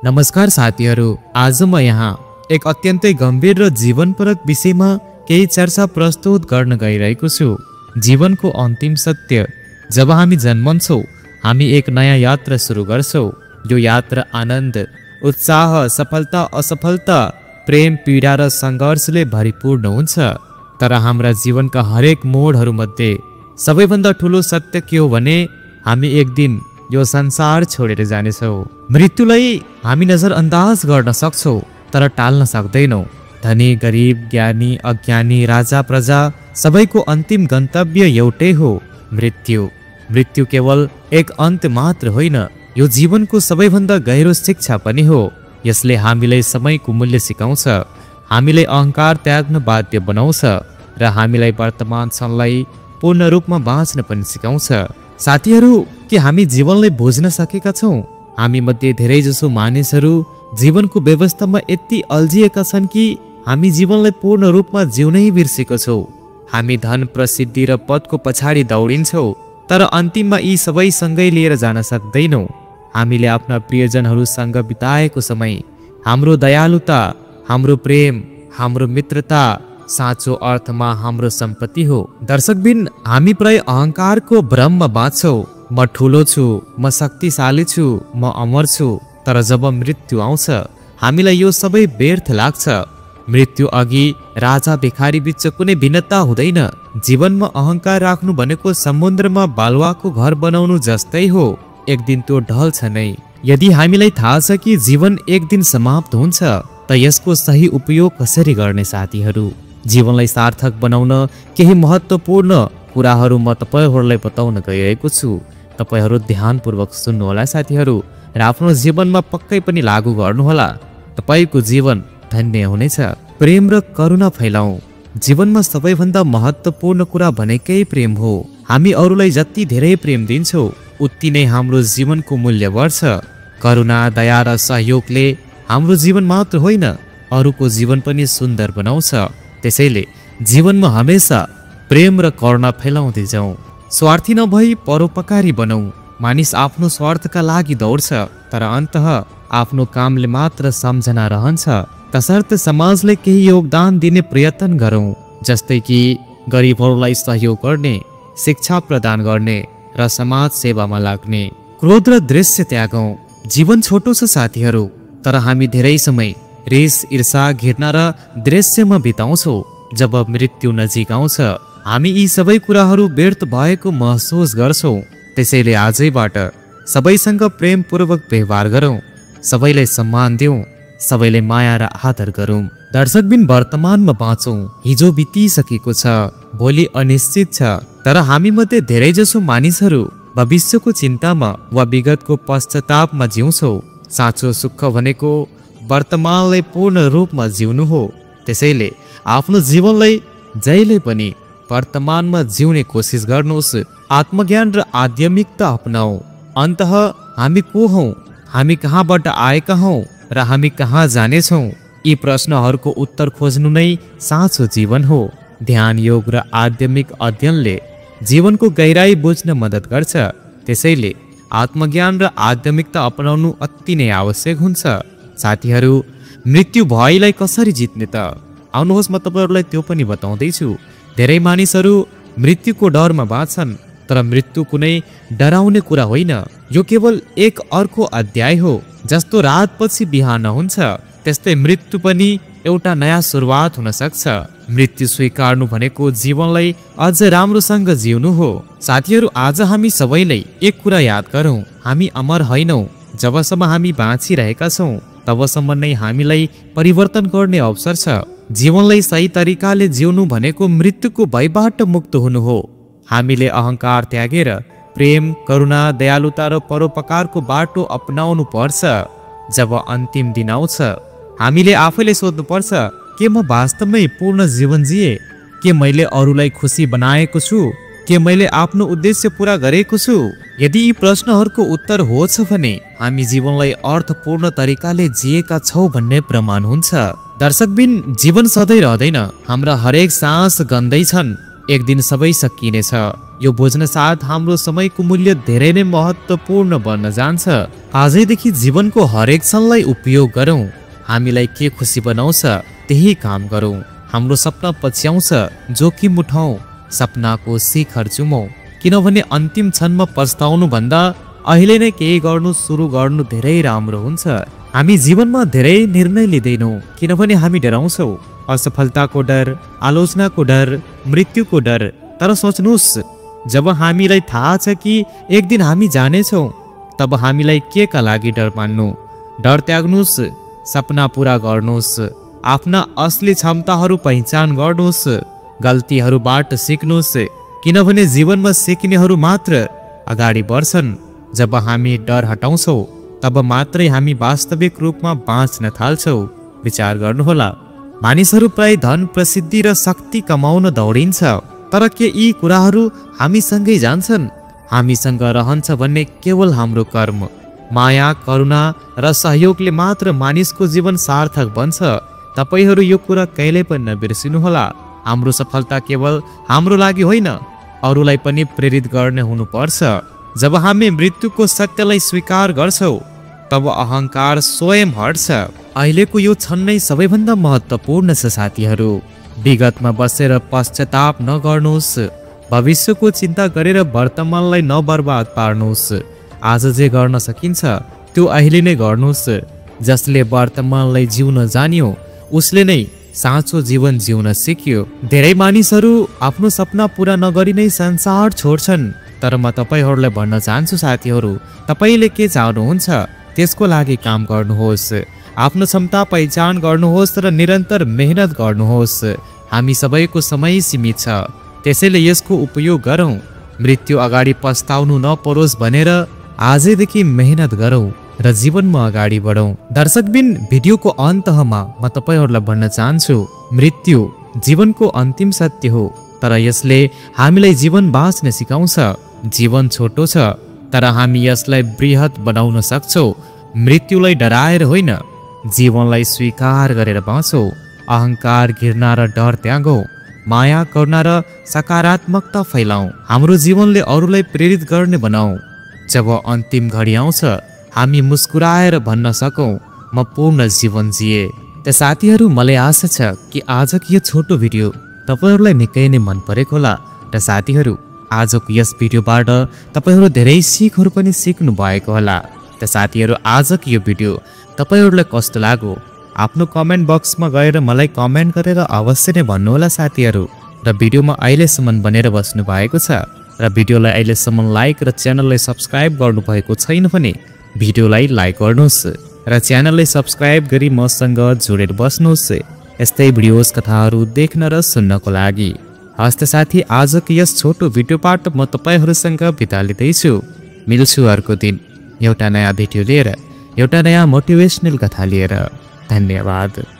नमस्कार साथीहरू, आज म यहाँ एक अत्यन्तै गम्भीर र जीवनपरक विषयमा केही चर्चा प्रस्तुत गर्न गइरहेको छु। जीवनको अन्तिम सत्य। जब हामी जन्मन्छौँ, हामी एक नयाँ यात्रा सुरु गर्छौँ। यो यात्रा आनन्द, उत्साह, सफलता, असफलता, प्रेम, पीडा र सङ्घर्षले भरिपूर्ण हुन्छ। तर हाम्रा जीवनका हरेक मोडहरूमध्ये सबैभन्दा ठुलो सत्य के हो भने हामी एक दिन यो संसार छोडेर जानेछौँ। मृत्युलाई हामी नजरअन्दाज गर्न सक्छौँ तर टाल्न सक्दैनौँ। धनी, गरिब, ज्ञानी, अज्ञानी, राजा, प्रजा सबैको अन्तिम गन्तव्य एउटै हो, मृत्यु। मृत्यु केवल एक अन्त्य मात्र होइन, यो जीवनको सबैभन्दा गहिरो शिक्षा पनि हो। यसले हामीलाई समयको मूल्य सिकाउँछ, हामीलाई अहङ्कार त्याग्न बाध्य बनाउँछ र हामीलाई वर्तमान क्षणलाई पूर्ण रूपमा बाँच्न पनि सिकाउँछ। साथीहरू, के हामी जीवनलाई बुझ्न सकेका छौँ? हामी मध्ये धेरैजसो मानिसहरू जीवनको व्यवस्थामा यति अल्झिएका छन् कि हामी जीवनलाई पूर्ण रूपमा जिउनै बिर्सेका छौँ। हामी धन, प्रसिद्धि र पदको पछाडि दौडिन्छौँ तर अन्तिममा यी सबै सँगै लिएर जान सक्दैनौँ। हामीले आफ्ना प्रियजनहरूसँग बिताएको समय, हाम्रो दयालुता, हाम्रो प्रेम, हाम्रो मित्रता साँचो अर्थमा हाम्रो सम्पत्ति हो। दर्शकबिन, हामी प्राय अहङ्कारको भ्रममा बाँच्छौँ। म ठुलो छु, म शक्तिशाली छु, म अमर छु। तर जब मृत्यु आउँछ, हामीलाई यो सबै व्यर्थ लाग्छ। मृत्यु अघि राजा भिखारी बीच कुनै भिन्नता हुँदैन। जीवनमा अहङ्कार राख्नु भनेको समुद्रमा बालुवाको घर बनाउनु जस्तै हो, एक दिन त्यो ढल्छ नै। यदि हामीलाई थाहा छ कि जीवन एक दिन समाप्त हुन्छ त यसको सही उपयोग कसरी गर्ने? साथीहरू, जीवनलाई सार्थक बनाउन केही महत्त्वपूर्ण कुराहरू म तपाईहरूलाई बताउन गइरहेको छु। तपाईहरू ध्यानपूर्वक सुन्नुहोला साथीहरू, र आफ्नो जीवनमा पक्कै पनि लागू गर्नुहोला। तपाईँको जीवन धन्य हुनेछ। प्रेम र करुणा फैलाऊ। जीवनमा सबैभन्दा महत्त्वपूर्ण कुरा भनेकै प्रेम हो। हामी अरूलाई जति धेरै प्रेम दिन्छौँ उति नै हाम्रो जीवनको मूल्य बढ्छ। करुणा, दया र सहयोगले हाम्रो जीवन मात्र होइन, अरूको जीवन पनि सुन्दर बनाउँछ। त्यसैले जीवनमा हमेसा प्रेम र करुणा फैलाउँदै जाउँ। स्वार्थी नभई परोपकारी बनौँ। मानिस आफ्नो स्वार्थका लागि दौड्छ तर अन्ततः आफ्नो कामले मात्र सम्झना रहन्छ। तसर्थ समाजले केही योगदान दिने प्रयत्न गरौँ, जस्तै कि गरिबहरूलाई सहयोग गर्ने, शिक्षा प्रदान गर्ने र समाज सेवामा लाग्ने। क्रोध र दृश्य त्यागौँ। जीवन छोटो छ साथीहरू, तर हामी धेरै समय रिस, ईर्षा, घृणा र दृश्यमा बिताउँछौँ। जब मृत्यु नजिक आउँछ, हामी यी सबै कुराहरू व्यर्थ भएको महसुस गर्छौँ। त्यसैले आजैबाट सबैसँग प्रेमपूर्वक व्यवहार गरौँ, सबैलाई सम्मान दिउँ, सबैलाई माया र आदर गरौँ। दर्शकबिन, वर्तमानमा बाँचौँ। हिजो बितिसकेको छ, भोलि अनिश्चित छ। तर हामी मध्ये धेरैजसो मानिसहरू भविष्यको चिन्तामा वा विगतको पश्चातापमा जिउँछौँ। साँचो सुख भनेको वर्तमानलाई पूर्ण रूपमा जिउनु हो। त्यसैले आफ्नो जीवनलाई जहिले पनि वर्तमानमा जिउने कोसिस गर्नुहोस्। आत्मज्ञान र आध्यात्मिकता अपनाऊ। अन्ततः हामी को हौँ, हामी कहाँबाट आएका हौँ र हामी कहाँ जानेछौँ, यी प्रश्नहरूको उत्तर खोज्नु नै साँचो जीवन हो। ध्यान, योग र आध्यात्मिक अध्ययनले जीवनको गहिराई बुझ्न मद्दत गर्छ। त्यसैले आत्मज्ञान र आध्यात्मिकता अपनाउनु अति नै आवश्यक हुन्छ। साथीहरू, मृत्यु भयलाई कसरी जित्ने त? आउनुहोस् म तपाईँहरूलाई त्यो पनि बताउँदैछु। धेरै मानिसहरू मृत्युको डरमा बाँच्छन्, तर मृत्यु कुनै डराउने कुरा होइन। यो केवल एक अर्को अध्याय हो। जस्तो रातपछि बिहान हुन्छ, त्यस्तै मृत्यु पनि एउटा नयाँ सुरुवात हुन सक्छ। मृत्यु स्वीकार्नु भनेको जीवनलाई अझ राम्रोसँग जिउनु हो। साथीहरू, आज हामी सबैलाई एक कुरा याद गरौँ, हामी अमर होइनौँ। जबसम्म हामी बाँचिरहेका छौँ तबसम्म नै हामीलाई परिवर्तन गर्ने अवसर छ। जीवनलाई सही तरिकाले जिउनु भनेको मृत्युको भयबाट मुक्त हुनु हो। हामीले अहङ्कार त्यागेर प्रेम, करुणा, दयालुता र परोपकारको बाटो अपनाउनु पर्छ। जब अन्तिम दिन आउँछ, हामीले आफैले सोध्नुपर्छ, के म वास्तवमै पूर्ण जीवन जिए? के मैले अरूलाई खुसी बनाएको छु? के मैले आफ्नो उद्देश्य पूरा गरेको छु? यदि यी प्रश्नहरूको उत्तर हो छ भने हामी जीवनलाई अर्थपूर्ण तरिकाले जिएका छौँ भन्ने प्रमाण हुन्छ। दर्शकबिन, जीवन सधैँ रहँदैन। हाम्रा हरेक सास गन्दै छन्, एक दिन सबै सकिनेछ। यो बुझ्न साथ हाम्रो समयको मूल्य धेरै नै महत्त्वपूर्ण बन्न जान्छ। आजैदेखि जीवनको हरेक क्षणलाई उपयोग गरौँ। हामीलाई के खुसी बनाउँछ त्यही काम गरौँ। हाम्रो सपना पछ्याउँछ जोखिम उठाउँ, सपनाको शिखर चुमौँ। किनभने अन्तिम क्षणमा पछताउनु भन्दा अहिले नै केही गर्नु सुरु गर्नु धेरै राम्रो हुन्छ। हामी जीवनमा धेरै निर्णय लिँदैनौँ किनभने हामी डराउँछौँ। असफलताको डर, आलोचनाको डर, मृत्युको डर। तर सोच्नुहोस्, जब हामीलाई थाहा छ कि एक दिन हामी जानेछौँ, तब हामीलाई के का लागि डर मान्नु? डर त्याग्नुहोस्, सपना पुरा गर्नुहोस्, आफ्ना असली क्षमताहरू पहिचान गर्नुहोस्, गल्तीहरूबाट सिक्नुहोस्। किनभने जीवनमा सिक्नेहरू मात्र अगाडि बढ्छन्। जब हामी डर हटाउँछौँ तब मात्रै हामी वास्तविक रूपमा बाँच्न थाल्छौँ। विचार गर्नुहोला, मानिसहरू प्राय धन, प्रसिद्धि र शक्ति कमाउन दौडिन्छ, तर के यी कुराहरू हामीसँगै जान्छन्? हामीसँग रहन्छ भन्ने केवल हाम्रो कर्म, माया, करुणा र सहयोगले मात्र मानिसको जीवन सार्थक बन्छ। तपाईहरू यो कुरा कहिले पनि नबिर्सिनुहोला। हाम्रो सफलता केवल हाम्रो लागि होइन, अरूलाई पनि प्रेरित गर्ने हुनुपर्छ। जब हामी मृत्युको सत्यलाई स्वीकार गर्छौँ तब अहङ्कार स्वयं हट्छ। अहिलेको यो क्षण नै सबैभन्दा महत्त्वपूर्ण छ साथीहरू। विगतमा बसेर पश्चाताप नगर्नुहोस्। भविष्यको चिन्ता गरेर वर्तमानलाई नबर्बाद पार्नुहोस्। आज जे गर्न सकिन्छ त्यो अहिले नै गर्नुहोस्। जसले वर्तमानलाई जिउन जान्यो उसले नै साँचो जीवन जिउन सिक्यो। धेरै मानिसहरू आफ्नो सपना पुरा नगरी नै संसार छोड्छन्। तर म तपाईहरूलाई भन्न चाहन्छु साथीहरू, तपाईँले के चाहनुहुन्छ त्यसको लागि काम गर्नुहोस्। आफ्नो क्षमता पहिचान गर्नुहोस् र निरन्तर मेहनत गर्नुहोस्। हामी सबैको समय सीमित छ, त्यसैले यसको उपयोग गरौँ। मृत्यु अगाडि पछताउनु नपरोस् भनेर आजैदेखि मेहनत गरौँ र जीवनमा अगाडि बढौँ। दर्शकबिन, भिडियोको अन्तमा म तपाईहरूलाई भन्न चाहन्छु, मृत्यु जीवनको अन्तिम सत्य हो, तर यसले हामीलाई जीवन बाँच्न सिकाउँछ। जीवन छोटो छ, तर हामी यसलाई बृहत बनाउन सक्छौँ। मृत्युलाई डराएर होइन, जीवनलाई स्वीकार गरेर बाँचौँ। अहङ्कार, घृणा र डर त्यागौँ। माया, करुणा र सकारात्मकता फैलाउँ। हाम्रो जीवनले अरूलाई प्रेरित गर्ने बनाऊ। जब अन्तिम घडी आउँछ हामी मुस्कुराएर भन्न सकौँ, म पूर्ण जीवन जिए। त साथीहरू, मलाई आशा छ कि आजको यो छोटो भिडियो तपाईहरूलाई निकै नै मन परेको होला। र साथीहरू, आजको यस भिडियोबाट तपाईहरू धेरै सिकहरू पनि सिक्नु भएको होला। त साथीहरू, आजको यो भिडियो तपाईहरूलाई कस्तो लाग्यो आफ्नो कमेन्ट बक्समा गएर मलाई कमेन्ट गरेर अवश्य नै भन्नुहोला साथीहरू। र भिडियोमा अहिलेसम्म बनेर बस्नु भएको छ र भिडियोलाई अहिलेसम्म लाइक र च्यानललाई सब्सक्राइब गर्नुभएको छैन भने भिडियोलाई लाइक गर्नुहोस् र च्यानललाई सब्सक्राइब गरी मसँग जोडेर बस्नुहोस् यस्तै भिडियोज कथाहरू देख्न र सुन्नको लागि। हस्त साथी, आजको यस छोटो भिडियोबाट म तपाईहरूसँग बिदा लिँदैछु। मिल्छु अर्को दिन एउटा नयाँ भिडियो लिएर, एउटा नयाँ मोटिभेसनल कथा लिएर। धन्यवाद।